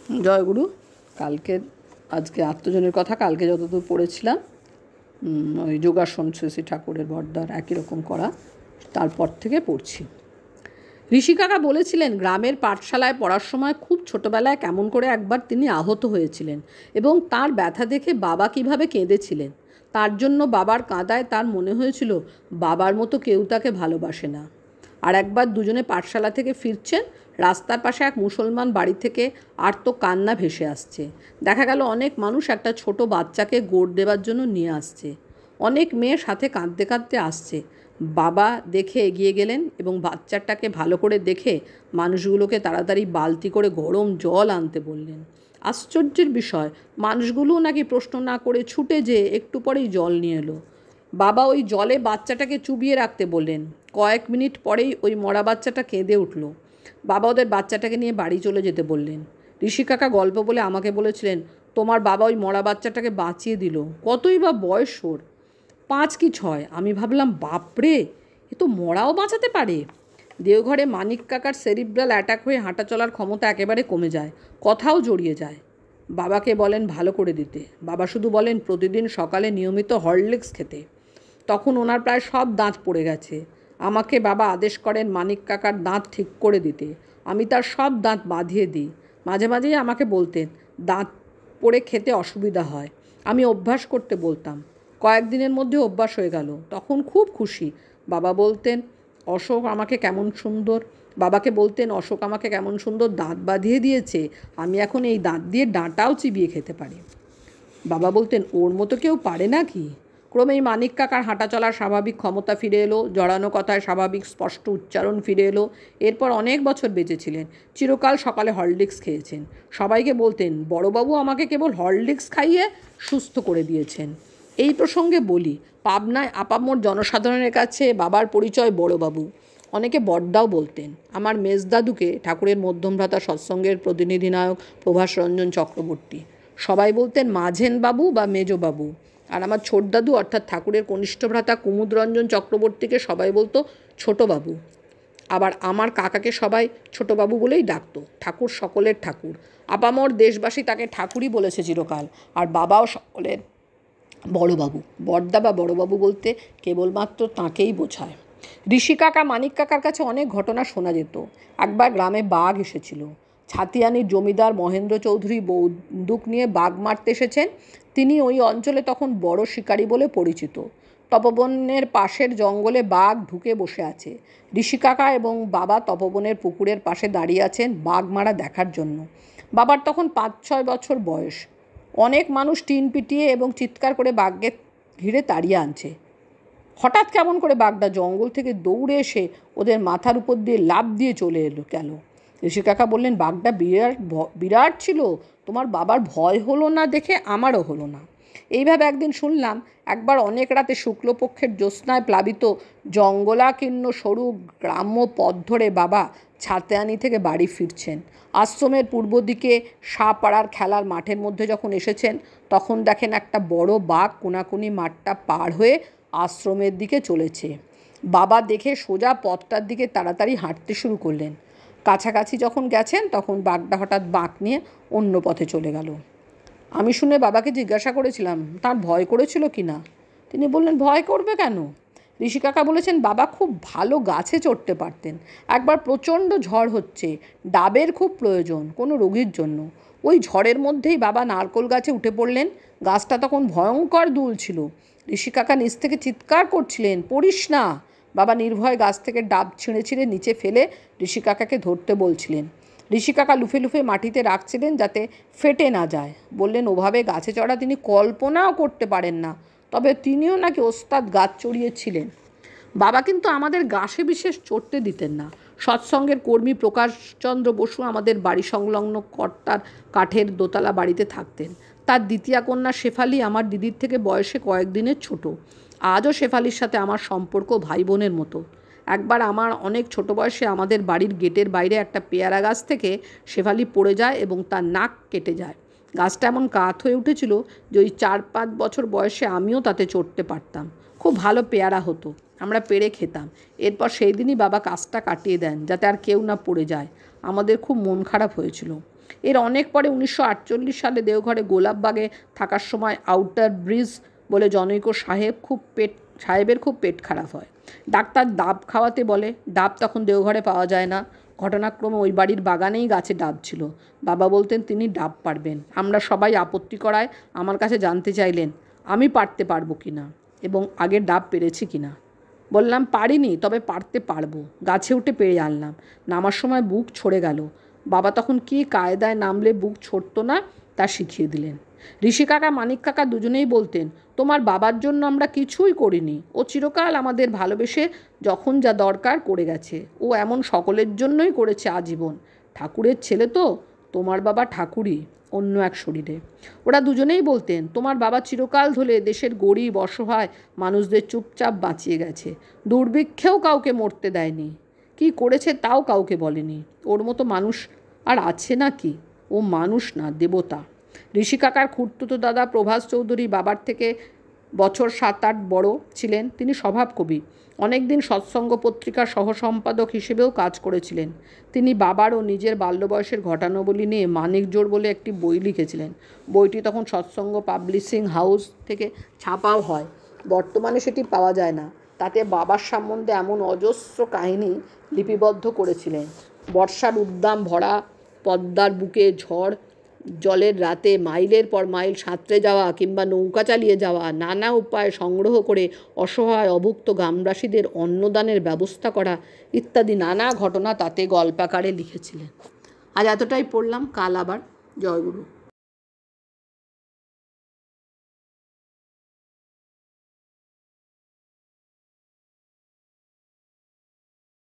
জয়গুরু। আজকে আত্মজনের কথা কালকে যতদূর পড়েছিলাম, ওই যোগাসন শ্রী ঠাকুরের বর্দার একই রকম করা, তারপর থেকে পড়ছি। ঋষি কাকা বলেছিলেন, গ্রামের পাঠশালায় পড়ার সময় খুব ছোটবেলায় কেমন করে একবার তিনি আহত হয়েছিলেন এবং তার ব্যথা দেখে বাবা কিভাবে কেঁদেছিলেন। তার জন্য বাবার কাঁদায় তার মনে হয়েছিল বাবার মতো কেউ তাকে ভালোবাসে না। আর একবার দুজনে পাঠশালা থেকে ফিরছেন, রাস্তার পাশে এক মুসলমান বাড়ি থেকে আর্ত কান্না ভেসে আসছে। দেখা গেল অনেক মানুষ একটা ছোট বাচ্চাকে গোড় দেবার জন্য নিয়ে আসছে। অনেক মেয়ে সাথে কাঁদতে কাঁদতে আসছে। বাবা দেখে এগিয়ে গেলেন এবং বাচ্চাটাকে ভালো করে দেখে মানুষগুলোকে তাড়াতাড়ি বালতি করে গরম জল আনতে বললেন। আশ্চর্যের বিষয়, মানুষগুলোও নাকি প্রশ্ন না করে ছুটে যেয়ে একটু পরেই জল নিয়ে এলো। বাবা ওই জলে বাচ্চাটাকে চুবিয়ে রাখতে বললেন। কয়েক মিনিট পরেই ওই মরা বাচ্চাটা কেঁদে উঠল। বাবা ওদের বাচ্চাটাকে নিয়ে বাড়ি চলে যেতে বললেন। ঋষি কাকা গল্প বলে আমাকে বলেছিলেন, তোমার বাবা ওই মরা বাচ্চাটাকে বাঁচিয়ে দিল। কতই বা বয়স ওর, 5 কি 6। আমি ভাবলাম, বাপরে, এ তো মরাও বাঁচাতে পারে। দেওঘরে মানিক কাকার সেরিব্রাল অ্যাটাক হয়ে হাঁটা চলার ক্ষমতা একেবারে কমে যায়, কথাও জড়িয়ে যায়। বাবাকে বলেন ভালো করে দিতে। বাবা শুধু বলেন প্রতিদিন সকালে নিয়মিত হরলিক্স খেতে। তখন ওনার প্রায় সব দাঁত পড়ে গেছে। আমাকে বাবা আদেশ করেন মানিক কাকার দাঁত ঠিক করে দিতে। আমি তার সব দাঁত বাঁধিয়ে দিই। মাঝে মাঝেই আমাকে বলতেন দাঁত পড়ে খেতে অসুবিধা হয়। আমি অভ্যাস করতে বলতাম। কয়েকদিনের মধ্যে অভ্যাস হয়ে গেল। তখন খুব খুশি। বাবা বলতেন অশোক আমাকে কেমন সুন্দর বাবাকে বলতেন অশোক আমাকে কেমন সুন্দর দাঁত বাঁধিয়ে দিয়েছে, আমি এখন এই দাঁত দিয়ে ডাঁটাও চিবিয়ে খেতে পারি। বাবা বলতেন ওর মতো কেউ পারে না কি? ক্রমেই মানিক কাকার হাঁটা চলার স্বাভাবিক ক্ষমতা ফিরে এলো, জড়ানো কথায় স্বাভাবিক স্পষ্ট উচ্চারণ ফিরে এলো। এরপর অনেক বছর বেঁচেছিলেন। চিরকাল সকালে হরলিক্স খেয়েছেন। সবাইকে বলতেন বড়বাবু আমাকে কেবল হরলিক্স খাইয়ে সুস্থ করে দিয়েছেন। এই প্রসঙ্গে বলি, পাবনায় আপামর জনসাধারণের কাছে বাবার পরিচয় বড়বাবু, অনেকে বড়দাও বলতেন। আমার মেজদাদুকে ঠাকুরের মধ্যম ভ্রাতা সৎসঙ্গের প্রতিনিধি নায়ক প্রভাস রঞ্জন চক্রবর্তী, সবাই বলতেন মাঝেন বাবু বা মেজবাবু। আর আমার ছোটদাদু অর্থাৎ ঠাকুরের কনিষ্ঠ ভ্রাতা কুমুদ রঞ্জন চক্রবর্তীকে সবাই বলতো ছোটবাবু। আবার আমার কাকাকে সবাই ছোটবাবু বলেই ডাকতো। ঠাকুর সকলের ঠাকুর, আপামর দেশবাসী তাকে ঠাকুরই বলেছে চিরকাল। আর বাবাও সকলের বড়বাবু। বড়দা বা বড়বাবু বলতে কেবলমাত্র তাঁকেই বোঝায়। ঋষি কাকা মানিক কাকার কাছে অনেক ঘটনা শোনা যেত। একবার গ্রামে বাঘ এসেছিল। ছাতিয়ানির জমিদার মহেন্দ্র চৌধুরী বন্দুক নিয়ে বাঘ মারতে এসেছেন। তিনি ওই অঞ্চলে তখন বড় শিকারী বলে পরিচিত। তপবনের পাশের জঙ্গলে বাঘ ঢুকে বসে আছে। ঋষি কাকা এবং বাবা তপবনের পুকুরের পাশে দাঁড়িয়ে আছেন বাঘ মারা দেখার জন্য। বাবার তখন 5-6 বছর বয়স। অনেক মানুষ টিন পিটিয়ে এবং চিৎকার করে বাঘকে ঘিরে তাড়িয়ে আনছে। হঠাৎ কেমন করে বাঘটা জঙ্গল থেকে দৌড়ে এসে ওদের মাথার উপর দিয়ে লাফ দিয়ে চলে গেল। ঋষি কাকা বললেন, বাঘটা বিরাট ছিল, তোমার বাবার ভয় হলো না দেখে আমারও হলো না। এইভাবে একদিন শুনলাম, একবার অনেক রাতে শুক্লপক্ষের জ্যোৎস্নায় প্লাবিত জঙ্গলাকীর্ণ সরু গ্রাম্য পথ ধরে বাবা ছাতিয়ানি থেকে বাড়ি ফিরছেন। আশ্রমের পূর্ব দিকে সাপাড়ার খেলার মাঠের মধ্যে যখন এসেছেন, তখন দেখেন একটা বড় বাঘ কোনাকুনি মাঠটা পার হয়ে আশ্রমের দিকে চলেছে। বাবা দেখে সোজা পথটার দিকে তাড়াতাড়ি হাঁটতে শুরু করলেন। কাছাকাছি যখন গেছেন, তখন বাঘটা হঠাৎ বাঁক নিয়ে অন্য পথে চলে গেল। আমি শুনে বাবাকে জিজ্ঞাসা করেছিলাম তার ভয় করেছিল কি না। তিনি বললেন, ভয় করবে কেন? ঋষি কাকা বলেছেন, বাবা খুব ভালো গাছে চড়তে পারতেন। একবার প্রচণ্ড ঝড় হচ্ছে, ডাবের খুব প্রয়োজন কোনো রোগীর জন্য। ওই ঝড়ের মধ্যেই বাবা নারকোল গাছে উঠে পড়লেন। গাছটা তখন ভয়ঙ্কর দুলছিল। ঋষি কাকা নিচ থেকে চিৎকার করছিলেন, পড়িস না। বাবা নির্ভয় গাছ থেকে ডাব ছিঁড়ে ছিঁড়ে নিচে ফেলে ঋষি কাকাকে ধরতে বলছিলেন। ঋষি কাকা লুফে লুফে মাটিতে রাখছিলেন যাতে ফেটে না যায়। বললেন, ওভাবে গাছে চড়া তিনি কল্পনাও করতে পারেন না। তবে তিনিও নাকি ওস্তাদ গাছ চড়িয়েছিলেন। বাবা কিন্তু আমাদের গাছে বিশেষ চড়তে দিতেন না। সৎসঙ্গের কর্মী প্রকাশচন্দ্র বসু আমাদের বাড়ি সংলগ্ন কর্তার কাঠের দোতলা বাড়িতে থাকতেন। তার দ্বিতীয়া কন্যা শেফালি আমার দিদির থেকে বয়সে কয়েকদিনের ছোট। আজও শেফালির সাথে আমার সম্পর্ক ভাই বোনের মতো। একবার আমার অনেক ছোট বয়সে আমাদের বাড়ির গেটের বাইরে একটা পেয়ারা গাছ থেকে শেফালি পড়ে যায় এবং তার নাক কেটে যায়। গাছটা এমন কাত হয়ে উঠেছিল যে ওই 4-5 বছর বয়সে আমিও তাতে চড়তে পারতাম। খুব ভালো পেয়ারা হতো, আমরা পেড়ে খেতাম। এরপর সেই দিনই বাবা গাছটা কাটিয়ে দেন যাতে আর কেউ না পড়ে যায়। আমাদের খুব মন খারাপ হয়েছিল। এর অনেক পরে 1948 সালে দেওঘরে গোলাপবাগে থাকার সময় আউটার ব্রিজ বলে জনৈক সাহেবের খুব পেট খারাপ হয়। ডাক্তার ডাব খাওয়াতে বলে। ডাব তখন দেওঘরে পাওয়া যায় না। ঘটনাক্রমে ওই বাড়ির বাগানেই গাছে ডাব ছিল। বাবা বলতেন তিনি ডাব পারবেন। আমরা সবাই আপত্তি করায় আমার কাছে জানতে চাইলেন আমি পারতে পারবো কি না এবং আগে ডাব পেরেছি কি না। বললাম পারিনি, তবে পারতে পারবো। গাছে উঠে পেরে আনলাম। নামার সময় বুক ছড়ে গেল। বাবা তখন কী কায়দায় নামলে বুক ছড়তো না তা শিখিয়ে দিলেন। ঋষি কাকা, মানিক কাকা দুজনেই বলতেন তোমার বাবার জন্য আমরা কিছুই করিনি। ও চিরকাল আমাদের ভালোবেসে যখন যা দরকার করে গেছে। ও এমন সকলের জন্যই করেছে আজীবন। ঠাকুরের ছেলে তো, তোমার বাবা ঠাকুরই, অন্য এক শরীরে। ওরা দুজনেই বলতেন তোমার বাবা চিরকাল ধরে দেশের গরিব অসহায় মানুষদের চুপচাপ বাঁচিয়ে গেছে। দুর্ভিক্ষেও কাউকে মরতে দেয়নি। কি করেছে তাও কাউকে বলেনি। ওর মতো মানুষ আর আছে নাকি? ও মানুষ না, দেবতা। ঋষি কাকার খুড়তুতো দাদা প্রভাস চৌধুরী বাবার থেকে বছর 7-8 বড় ছিলেন। তিনি স্বভাব কবি। অনেক দিন সৎসঙ্গ পত্রিকার সহসম্পাদক হিসেবেও কাজ করেছিলেন। তিনি বাবার ও নিজের বাল্যবয়সের ঘটনাবলী নিয়ে মানিকজোড় বলে একটি বই লিখেছিলেন। বইটি তখন সৎসঙ্গ পাবলিশিং হাউস থেকে ছাপাও হয়। বর্তমানে সেটি পাওয়া যায় না। তাতে বাবার সম্বন্ধে এমন অজস্র কাহিনী লিপিবদ্ধ করেছিলেন। বর্ষার উদ্দাম ভরা পদ্মার বুকে ঝড় জলের রাতে মাইলের পর মাইল সাঁতরে যাওয়া কিংবা নৌকা চালিয়ে যাওয়া, নানা উপায়ে সংগ্রহ করে অসহায় অভুক্ত গ্রামবাসীদের অন্নদানের ব্যবস্থা করা ইত্যাদি নানা ঘটনা তাতে গল্পাকারে লিখেছিলেন। আজ এতটাই পড়লাম, কাল আবার। জয়গুরু।